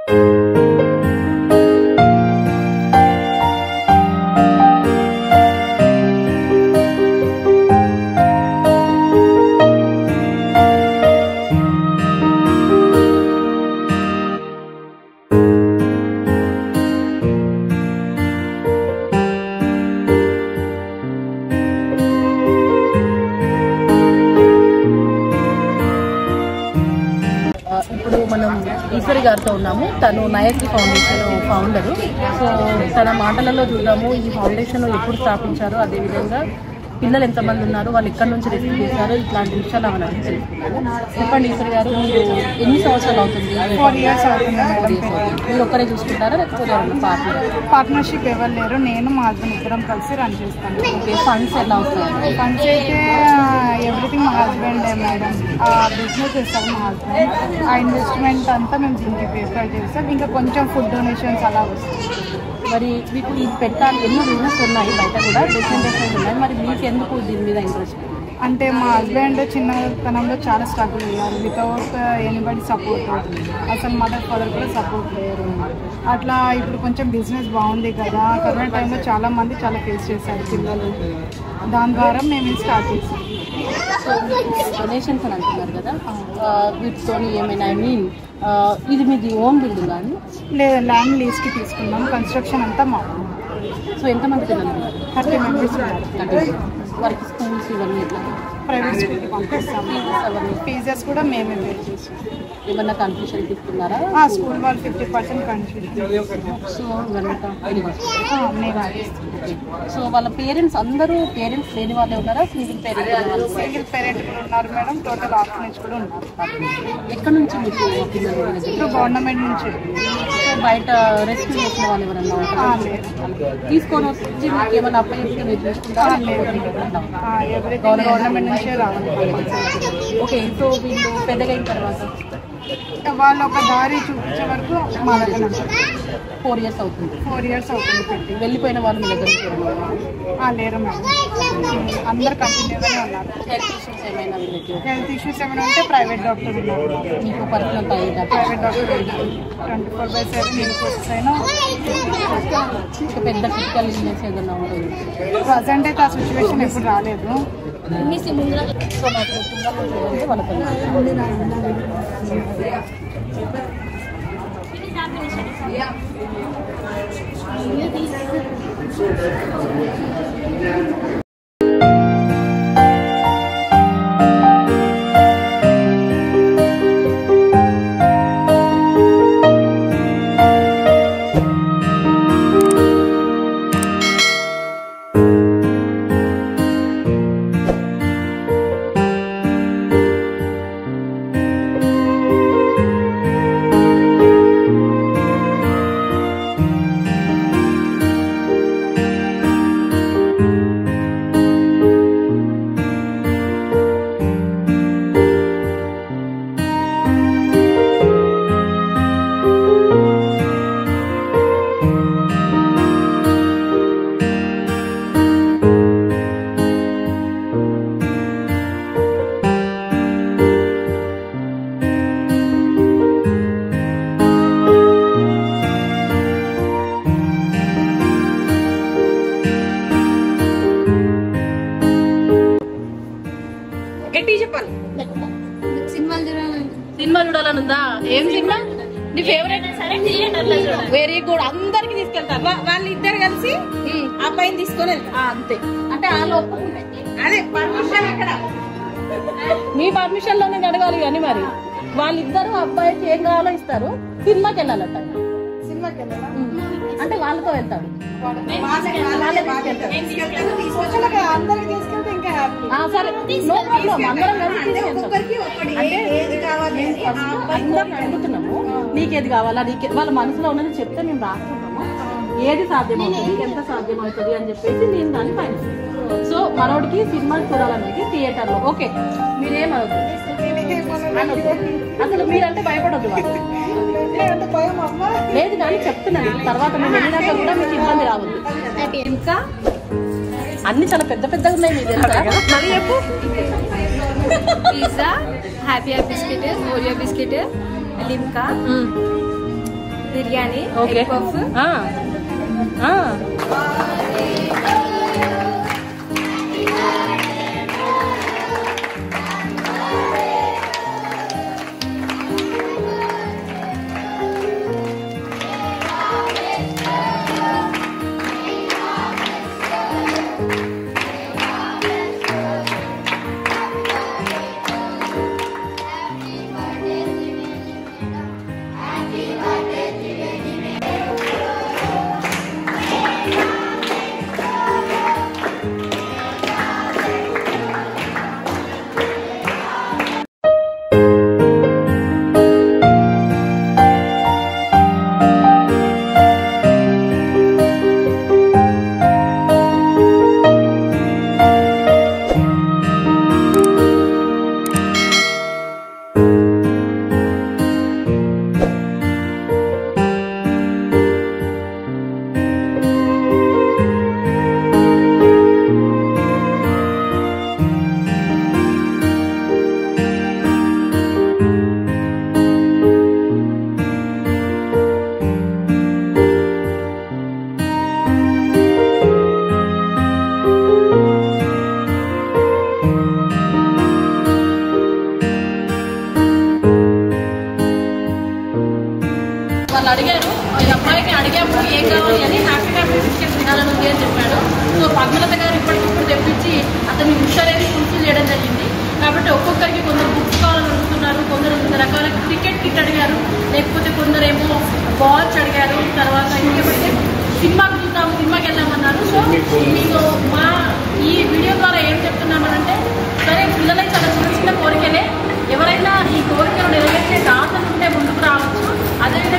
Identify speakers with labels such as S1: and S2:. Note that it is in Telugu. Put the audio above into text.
S1: ఇప్పుడు మనం ఈశ్వరి గారితో ఉన్నాము. తను నయతి ఫౌండేషన్ ఫౌండరు. సో తన మాటలలో చూద్దాము ఈ ఫౌండేషన్ ఎప్పుడు స్థాపించారో, అదేవిధంగా పిల్లలు ఎంతమంది ఉన్నారు, వాళ్ళు ఎక్కడి నుంచి రెస్క్యూ చేశారో, ఇట్లాంటి విషయాలు అవన్నీ తెలుసుకున్నాము. చెప్పండి ఈశ్వరి గారు, మీరు ఎన్ని సంవత్సరాలు అవుతుంది?
S2: 4 years అవుతుంది.
S1: మీరు ఒక్కరే చూసుకుంటారా లేకపోతే
S2: పార్ట్నర్షిప్ ఎవరు లేరు, నేను మా హస్బెండ్ ఇద్దరం కలిసి రన్ చేస్తాను.
S1: ఓకే, ఫండ్స్ ఎలా అవుతాయి?
S2: ఫండ్స్ అయితే ఎవ్రీథింగ్ మా హస్బెండే మేడం. బిజినెస్ చేస్తారు మా హస్బెండ్. ఆ ఇన్వెస్ట్మెంట్ అంతా మేము దీనికి ప్రిఫర్ చేస్తాం. ఇంకా కొంచెం ఫుడ్ డొనేషన్స్ అలా వస్తాయి.
S1: మరి మీకు ఇది పెట్టాలి, ఎన్నో బిజినెస్ ఉన్నాయి బయట కూడా, డిఫరెంట్ ఉన్నాయి. మరి మీకు ఎందుకు దీని మీద ఇంట్రెస్ట్?
S2: అంటే మా హస్బెండ్ చిన్నతనంలో చాలా స్ట్రగుల్ అయ్యారు. వితౌట్ ఎనీబడి సపోర్ట్, అసలు మదర్ ఫాదర్ కూడా సపోర్ట్ లేరు. అట్లా ఇప్పుడు కొంచెం బిజినెస్ బాగుంది కదా, కరోనా టైంలో చాలా మంది చాలా ఫేస్ చేశారు పిల్లలు. దాని ద్వారా మేము ఇది స్టార్ట్ చేసాం.
S1: సో డొనేషన్స్ అని అంటున్నారు కదా, వీటితో ఏమైనా ఇది మీది ఓన్ బిల్డింగ్ కానీ?
S2: లేదు, ల్యాండ్ లీజ్కి తీసుకున్నాం. కన్స్ట్రక్షన్ అంతా మాకు.
S1: సో ఎంతమంది పిల్లలు ఉన్నారు?
S2: 30 members ఉన్నారు.
S1: వారికి స్కూల్స్ ఇవన్నీ ఇట్లా
S2: ప్రైవేట్ స్కూల్కి పంపిస్తాము. ఫీజెస్ కూడా మేమే పే చేస్తాం.
S1: ఏమన్నా కన్ఫ్యూషన్ తీసుకున్నారా?
S2: స్కూల్ వాళ్ళు 50% కన్ఫ్యూషన్.
S1: సో ఇవంతా సో వాళ్ళ పేరెంట్స్ అందరూ పేరెంట్స్ లేని వాళ్ళే ఉన్నారా? సింగిల్ పేరెంట్
S2: కూడా ఉన్నారు మేడం. టోటల్ ఆర్ఫనేజ్ కూడా ఉన్నారు.
S1: ఎక్కడి నుంచి మీకు పిల్లలు?
S2: ఇప్పుడు గవర్నమెంట్ నుంచి.
S1: బయట రెస్క్యూ చేసిన వాళ్ళు ఎవరన్నా తీసుకొని వచ్చి మీకు ఏమైనా అప్లై చేస్తే మీరు చూసుకుంటారా?
S2: గవర్నమెంట్ నుంచే రావాలి.
S1: ఓకే, సో వీళ్ళు పెద్దగా అయిన తర్వాత
S2: వాళ్ళు ఒక దారి చూపించే వరకు మా దగ్గర
S1: 4 years అవుతుంది.
S2: 4 years అవుతుంది పెట్టి.
S1: వెళ్ళిపోయిన వాళ్ళు మీ దగ్గర
S2: లేరు మేడం. అందరు కంటిన్యూగానే ఉన్నారు. హెల్త్ ఇష్యూస్ ఏమైనా ఉంటే ప్రైవేట్ డాక్టర్ ఉన్నారు.
S1: మీకు పర్సనల్
S2: ప్రైవేట్ డాక్టర్ 24/7 మీకు అయినా.
S1: ఇంకా పెద్ద ఫిజికల్ ఇల్నెస్ ఏదైనా ఉంటుంది?
S2: ప్రజెంట్ అయితే ఆ సిచ్యువేషన్ ఎప్పుడు రాలేదు.
S1: సో నాకు చూడండి వాళ్ళ సినిమా చూడాలని ఉందా? ఏం సినిమా నీ ఫేవరెట్? Very good. అందరికి తీసుకెళ్తారు.
S2: వాళ్ళు ఇద్దరు కలిసి అబ్బాయిని తీసుకొని వెళ్తారు.
S1: అంతే. అంటే వాళ్ళు
S2: అదే పర్మిషన్ అక్కడ
S1: మీ పర్మిషన్ లోనే అడగాలి కానీ మరి వాళ్ళిద్దరు అబ్బాయికి ఏం కావాలో ఇస్తారు. సినిమాకి వెళ్ళాలట.
S2: సినిమాకి వెళ్ళాలా?
S1: అంటే వాళ్ళతో వెళ్తాడు. సరే, నో ప్రాబ్లం. అందరం అందరం అడుగుతున్నాము, నీకేది కావాలా, నీకే వాళ్ళ మనసులో ఉన్నది చెప్తే మేము రాసుకుంటాము. ఏది సాధ్యమవుతుంది, ఎంత సాధ్యమవుతుంది అని చెప్పేసి నేను దాన్ని ఫైనల్. సో మనోడికి సినిమా చూడాలనేది థియేటర్ లో. ఓకే, మీరేమవుతుంది? అసలు మీరంటే భయపడద్దు. లేదు కానీ చెప్తున్నాను, తర్వాత మేము వెళ్ళినాక కూడా మీకు ఇబ్బంది రావద్దు. ఇంకా అన్ని చాలా పెద్ద పెద్దగా ఉన్నాయి. మీకు తెలుసా? మరి చెప్పు.
S3: Pizza, happy biscuit, Oreo biscuit, Limca, biryani,
S1: okay.
S3: Egg puff.
S1: వాళ్ళు అడిగారు, ఈ అబ్బాయిని అడిగాము ఏం కావాలి అని, హ్యాపీ హ్యాపీ బిస్కెట్ తినాలని ఉంది అని చెప్పాడు. సో పద్మలత గారు ఇప్పటికిప్పుడు తెప్పించి అతని విష్ అనేది ఫుల్ఫిల్ చేయడం జరిగింది. కాబట్టి ఒక్కొక్కరికి కొందరు బుక్స్ కావాలని అడుగుతున్నారు, కొందరు రకాల క్రికెట్ కిట్ అడిగారు, లేకపోతే కొందరేమో బాల్స్ అడిగారు. తర్వాత ఇంకేమైతే సినిమాకి చూద్దాము, సినిమాకి వెళ్దామన్నారు. సో మీకు మా ఈ వీడియో ద్వారా ఏం చెప్తున్నామనంటే, సరే పిల్లలకి చాలా చిన్న చిన్న కోరికలే, ఎవరైనా ఈ కోరికలు నెరవేర్చే దాతలు ఉంటే ముందుకు రావచ్చు. అదేవిధంగా